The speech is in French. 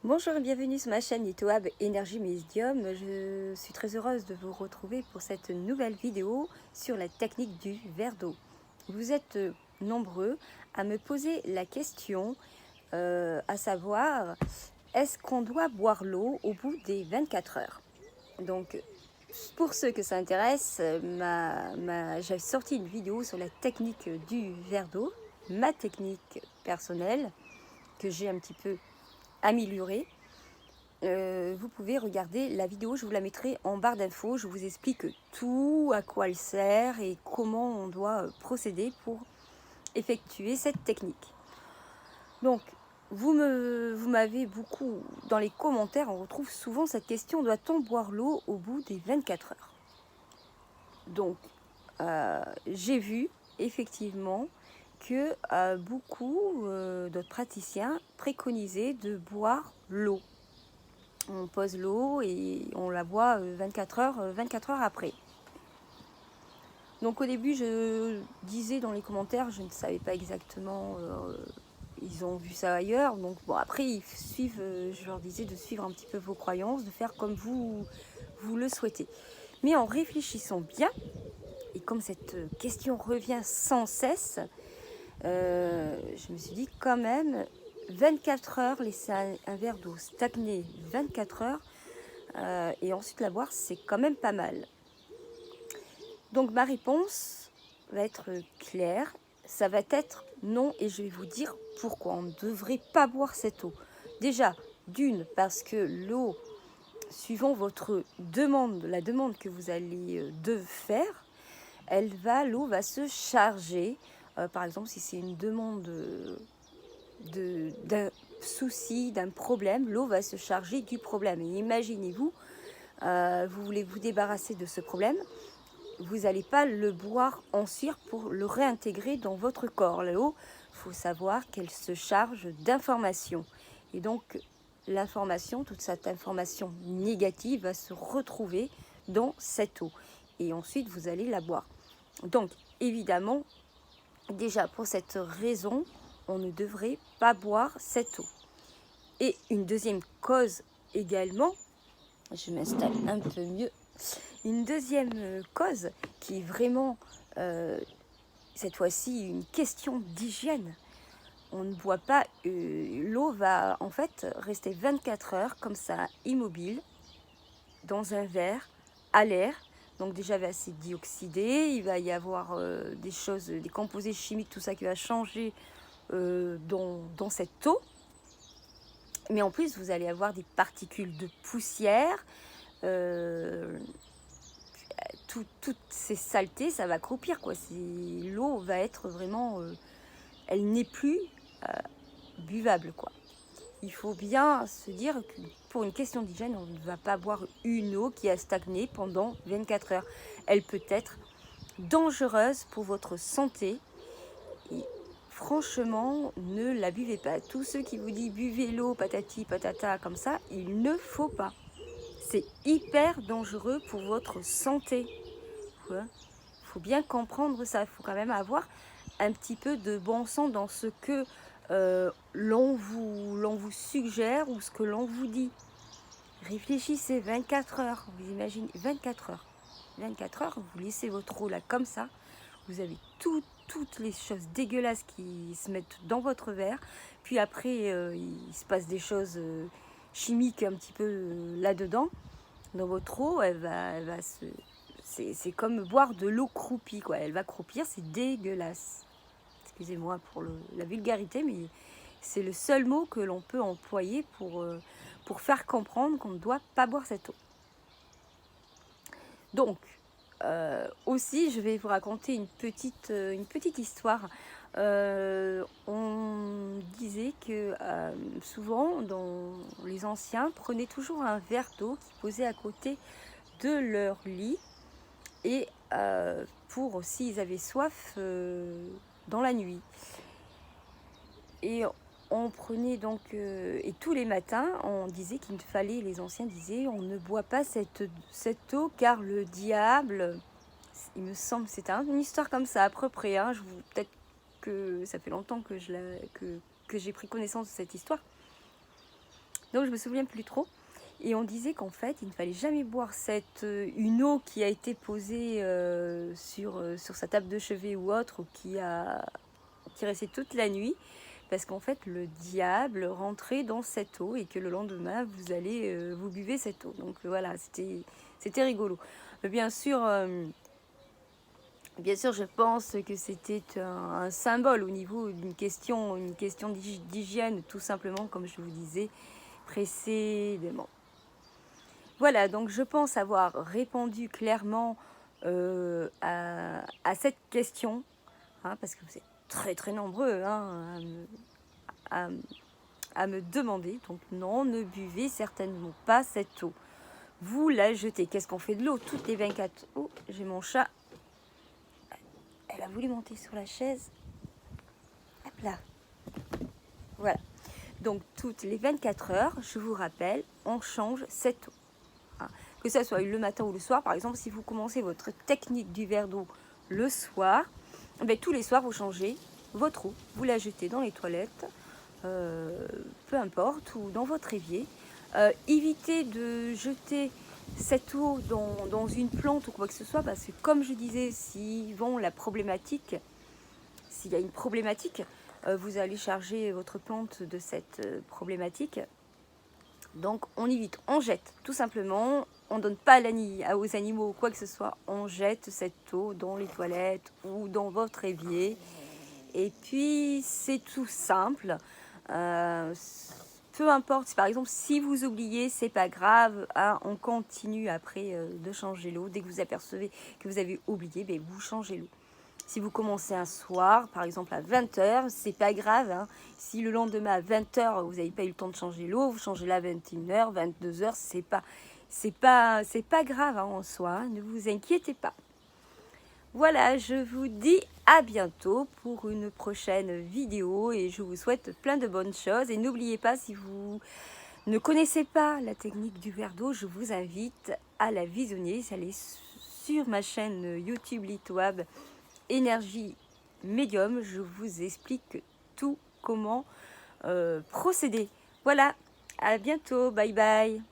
Bonjour et bienvenue sur ma chaîne YouTube Énergie Médium. Je suis très heureuse de vous retrouver pour cette nouvelle vidéo sur la technique du verre d'eau. Vous êtes nombreux à me poser la question, à savoir, est-ce qu'on doit boire l'eau au bout des 24 heures? Donc, pour ceux que ça intéresse, j'ai sorti une vidéo sur la technique du verre d'eau, ma technique personnelle, que j'ai un petit peu améliorée. Vous pouvez regarder la vidéo, je vous la mettrai en barre d'infos. Je vous explique tout, à quoi elle sert et comment on doit procéder pour effectuer cette technique. Donc, vous m'avez beaucoup, dans les commentaires, on retrouve souvent cette question, doit-on boire l'eau au bout des 24 heures? Donc, j'ai vu effectivement que beaucoup d'autres praticiens préconisaient de boire l'eau. On pose l'eau et on la boit 24 heures après. Donc au début, je disais dans les commentaires, je ne savais pas exactement, ils ont vu ça ailleurs. Donc bon, après, ils suivent, je leur disais de suivre un petit peu vos croyances, de faire comme vous le souhaitez. Mais en réfléchissant bien, et comme cette question revient sans cesse, je me suis dit quand même, 24 heures, laisser un verre d'eau stagner 24 heures, et ensuite la boire, c'est quand même pas mal. Donc ma réponse va être claire, ça va être non, et je vais vous dire pourquoi on ne devrait pas boire cette eau. Déjà, d'une, parce que l'eau, suivant votre demande, la demande que vous allez faire, l'eau va se charger. Par exemple, si c'est une demande d'un souci, d'un problème, l'eau va se charger du problème. Et imaginez-vous, vous voulez vous débarrasser de ce problème, vous n'allez pas le boire en cire pour le réintégrer dans votre corps. L'eau, il faut savoir qu'elle se charge d'informations. Et donc, l'information, toute cette information négative va se retrouver dans cette eau. Et ensuite, vous allez la boire. Donc, évidemment, déjà pour cette raison, on ne devrait pas boire cette eau. Et une deuxième cause également, je m'installe un peu mieux, une deuxième cause qui est vraiment, cette fois-ci, une question d'hygiène. On ne boit pas, l'eau va en fait rester 24 heures comme ça, immobile, dans un verre, à l'air. Donc déjà, il va se dioxyder, il va y avoir des choses, des composés chimiques, tout ça qui va changer dans cette eau. Mais en plus, vous allez avoir des particules de poussière, toutes ces saletés, ça va croupir, quoi. L'eau va être vraiment, elle n'est plus buvable, quoi. Il faut bien se dire que pour une question d'hygiène, on ne va pas boire une eau qui a stagné pendant 24 heures. Elle peut être dangereuse pour votre santé. Et franchement, ne la buvez pas. Tous ceux qui vous disent buvez l'eau, patati patata, comme ça, il ne faut pas. C'est hyper dangereux pour votre santé. Il faut bien comprendre ça. Il faut quand même avoir un petit peu de bon sens dans ce que l'on vous suggère ou ce que l'on vous dit. Réfléchissez, 24 heures, vous imaginez, 24 heures. 24 heures, vous laissez votre eau là comme ça, vous avez toutes les choses dégueulasses qui se mettent dans votre verre, puis après il se passe des choses chimiques un petit peu là-dedans, dans votre eau, c'est comme boire de l'eau croupie, quoi. Elle va croupir, c'est dégueulasse. Excusez-moi pour la vulgarité, mais c'est le seul mot que l'on peut employer pour faire comprendre qu'on ne doit pas boire cette eau. Donc, aussi, je vais vous raconter une petite histoire. On disait que souvent, les anciens prenaient toujours un verre d'eau qui posait à côté de leur lit, et pour s'ils avaient soif dans la nuit. Et on prenait donc, et tous les matins, on disait qu'il fallait, les anciens disaient, on ne boit pas cette eau car le diable, il me semble, c'était une histoire comme ça à peu près, hein, peut-être que ça fait longtemps que j'ai pris connaissance de cette histoire. Donc je me souviens plus trop. Et on disait qu'en fait, il ne fallait jamais boire une eau qui a été posée sur sa table de chevet ou autre, ou qui restait toute la nuit, parce qu'en fait, le diable rentrait dans cette eau et que le lendemain, vous buvez cette eau. Donc voilà, c'était rigolo. Bien sûr, je pense que c'était un symbole au niveau d'une question d'hygiène, tout simplement, comme je vous disais précédemment. Voilà, donc je pense avoir répondu clairement à cette question, hein, parce que vous êtes très très nombreux hein, à me demander. Donc non, ne buvez certainement pas cette eau. Vous la jetez. Qu'est-ce qu'on fait de l'eau toutes les 24 heures? Oh, j'ai mon chat. Elle a voulu monter sur la chaise. Hop là. Voilà. Donc toutes les 24 heures, je vous rappelle, on change cette eau. Que ce soit le matin ou le soir, par exemple, si vous commencez votre technique du verre d'eau le soir, tous les soirs, vous changez votre eau. Vous la jetez dans les toilettes, peu importe, ou dans votre évier. Évitez de jeter cette eau dans une plante ou quoi que ce soit, parce que comme je disais, s'il y a une problématique, vous allez charger votre plante de cette problématique. Donc on évite, on jette tout simplement, on ne donne pas aux animaux ou quoi que ce soit, on jette cette eau dans les toilettes ou dans votre évier. Et puis c'est tout simple. Peu importe, par exemple si vous oubliez, c'est pas grave, hein, on continue après de changer l'eau. Dès que vous apercevez que vous avez oublié, vous changez l'eau. Si vous commencez un soir, par exemple à 20h, c'est pas grave. Hein. Si le lendemain à 20h, vous n'avez pas eu le temps de changer l'eau, vous changez la à 21h, 22h, c'est pas grave hein, en soi. Hein. Ne vous inquiétez pas. Voilà, je vous dis à bientôt pour une prochaine vidéo et je vous souhaite plein de bonnes choses. Et n'oubliez pas, si vous ne connaissez pas la technique du verre d'eau, je vous invite à la visionner. Elle est sur ma chaîne YouTube Litwab Énergie Médium. Je vous explique tout comment procéder. Voilà, à bientôt, bye bye.